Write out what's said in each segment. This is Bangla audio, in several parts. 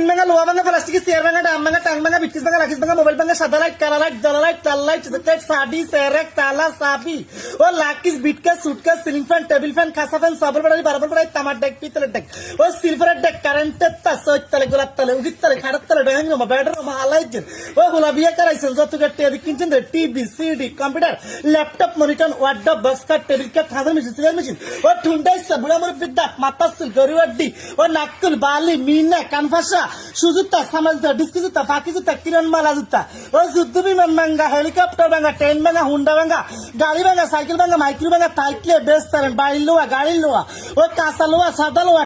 টিন ভাঙা লোহা ভাঙা প্লাস্টিকের চেয়ার ভাঙা ডাম ভাঙা টাং ভাঙা বিটকিস ভাঙা রাখিস ভাঙা মোবাইল ভাঙা সাদা লাইট কালা লাইট জালা লাইট চাল লাইট জ্যাকেট শাড়ি সেরেক তালা সাবি ও লাকিস বিটকাস suitcase ceiling fan table fan খাসা ফ্যান সাবর বাড়ি বারবার বাড়ি তামার ডেক পিতলের ডেক ও সিলভারের ডেক কারেন্টের তার সৈত তালে গোলাপ তালে উদিত তালে খাড়ার তালে ড্যাং রুমা ব্যাটার রুমা আলাইছেন ও গোলা বিয়ে করাইছেন যত গাট্টি আদি কিনছেন TV CD computer laptop monitor wardrobe box কাট টেবিল কাপ খাদার মেশিন সিগার মেশিন ও ঠুন্ডাই সাবুড়া মোর বিদ্যা মাতাসুল গরিওয়াড্ডি ও নাকতুল বালি মিনা কানফাসা সুজুতা সামাজদা ডিসকিজুতা ফাকিজুতা কিরণ মালা জুতা ও যুদ্ধ বিমান ভাঙ্গা হেলিকপ্টার ভাঙ্গা ট্রেন ভাঙ্গা হুন্ডা ভাঙ্গা গাড়ি ভাঙ্গা সাইকেল ভাঙ্গা মাইক্রো ভাঙ্গা তাইটলে বেশ তারেন বাইর লোয়া গাড়ির লোয়া ও কাঁচা লোয়া সাদা লোয়া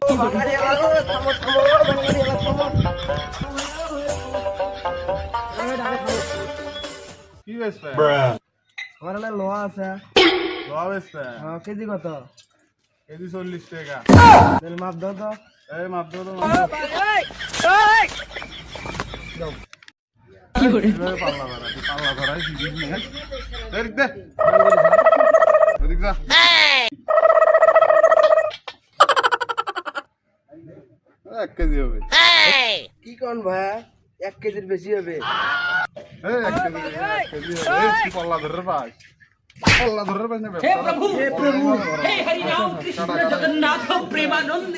কি বেচবে? আমার না লোহা আছে লোহা বেচবে? হ্যাঁ কেজি কত কেজি 40 টাকা। তাহলে মাপ দাও তো এই মাপ দাও তো মাপ দাও। কিভাবে পাল্লা ধরা? তুই পাল্লা ধরাই শিখিস নি, হ্যাঁ? এদিক দে। এদিক যা। এক কেজি হবে। কি কোন ভাই 1 কেজির বেশি হবে এই এক কেজি হবে। এই তুই পাল্লা ধরে পাস। পাল্লা ধরে পাস না हे प्रभु हे हरि राम कृष्ण जगन्नाथ प्रेमानंद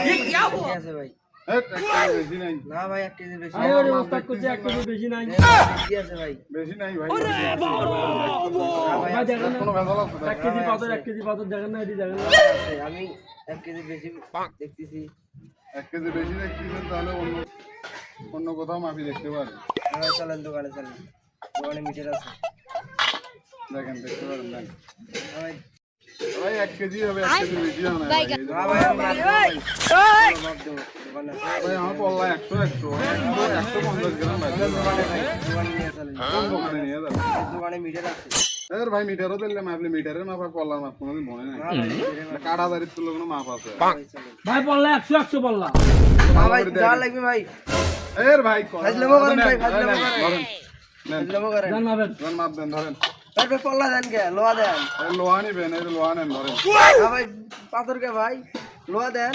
ये क्या ঠিক हुआ আছে ভাই এই এক কেজি বেশি নাই। না ভাই 1 কেজির বেশি আরে ওস্তাদ করছে 1 কেজি বেশি নাই। বেশি আছে ভাই বেশি নাই ভাই। না ভাই কোনো ভেজাল আছে না। 1 কেজি পাথর দেখেন না এটি দেখেন না আমি 1 কেজির বেশি দেখতেছি 1 কেজি বেশি দেখতেছেন তাহলে অন্য কোথাও মাপি দেখতে পারেন। চলেন দোকানে চলেন দোকানে মিটার আছে দেখেন দেখতে পারেন দেখেন। ভাই ভাই 1 কেজি হবে 1 কেজি বেশি হবে না ভাই। না ভাই আমি মাপ দেবো মাপ দেবো দোকানে ভাই আমার পল্লা 100 150 গ্রাম ভাই। দোকানে নিয়ে চলেন কোন দোকানে নিয়ে যাবেন? দোকানে মিটার আছে এর ভাই মিটারও দিলে মাপলে মিটারের মাপ আর পল্লার মাপ কোনোদিন মনে নাই। না ভাই মিটারের মাপ কাটা দাঁড়িয়ে তুলে কোনো মাপ আছে? ভাই চলেন ভাই পড়লা 100 পড়লা না ভাই যা লাগবে ভাই এর ভাই কর। ফাজলামো করেন ভাই, ফাজলামো করেন। ধরেন নেন বুঝলাম করেন জানাবেন ধরেন মাপ দেন ধরেন। তারপর পল্লা দেন কে লোহা দেন এই লোহা নিবেন এই লোহা নেন ধরেন। না ভাই পাথর কে ভাই লোহা দেন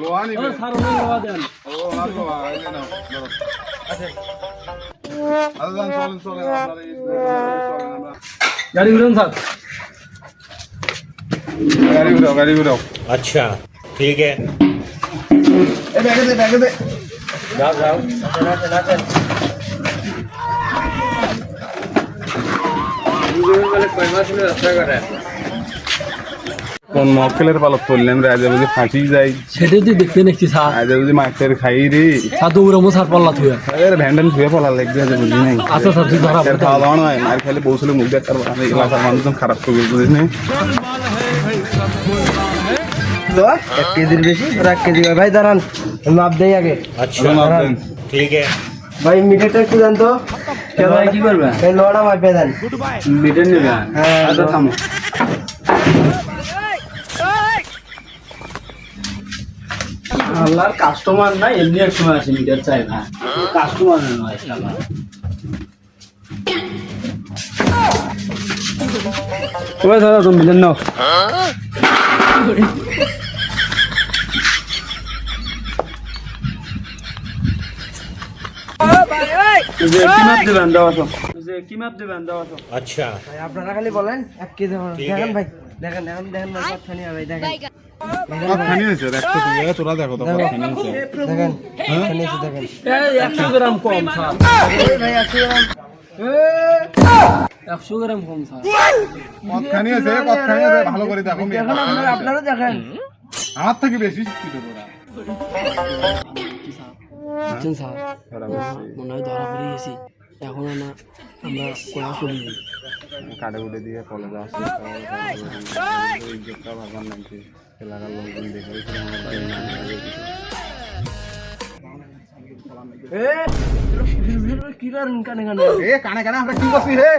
লোহা ও নিবেন। স্যার ওই লোহা দেন ও ওনার লোহা এই যে নাও ধরো। আচ্ছা চলেন চলেন আপনারা এই চলেন আমরা গাড়ি উড়ান স্যার গাড়ি ঘুরাও अच्छा ठीक है এই ব্যাগে দে যাও যাও নাচেন কোন মক্কেলের পালত পড়লেন রে আজ বুঝি ফাঁসি যাই সেটা তুই দেখতে দেখছি স্যার আজ বুঝি মাছের খাই রে স্যার দৌড়ামো স্যার পড়লা তুই এর ভ্যান্ডেল ধুয়ে পড়া লাগবে আজ বুঝি নাই আচ্ছা স্যার তুই ধরা এর খাওয়া দাওয়া নয় মার খাইলে বউছিলে মুখ দেখার এলাকার মানুষজন খারাপ করে বুঝিস না লোহা 1 কেজির বেশি আর 1 কেজি ভাই দাঁড়ান মাপ দেই আগে अच्छा ठीक है ভাই মিটারটা একটু দেন তো ভাই কি করবে এই লোহাটা মাপে দেন মিটার নেবে হ্যাঁ আচ্ছা থামো আল্লাহর কাস্টমার না এমনি এক সময় আসে মিটার চাই ভাই কাস্টমার নয় শালা ওই দাদা তুমি মিটার নাও কি মাপ দেবেন দাও আসো কি মাপ দেবেন দাও আসো अच्छा ভাই আপনারা খালি বলেন 1 কেজি দেখেন ভাই দেখেন ভাই কতখানি হবে দেখেন কতখানি হয়েছে দেখো তুমি তোরা দেখো তো কতখানি হয়েছে দেখেন কতখানি আছে দেখেন 100 গ্রাম কম স্যার এই ভাই 100 গ্রাম 100 গ্রাম কম স্যার কতখানি হয়েছে ভালো করে দেখো মেয়ে দেখেন আপনারা দেখেন আমার থেকে বেশি শিক্ষিত তোরা বুঝছেন স্যার মনে হয় ধরা পড়ে গেছি এখন না আমরা কোয়া চলে যাই কাটে উঠে দিয়ে কলেজে আসছে ইজ্জতটা ভাবার নাকি এলাকার লোকজন দেখে কি করেন কানে কানে কানে কানে আমরা কি করছি হে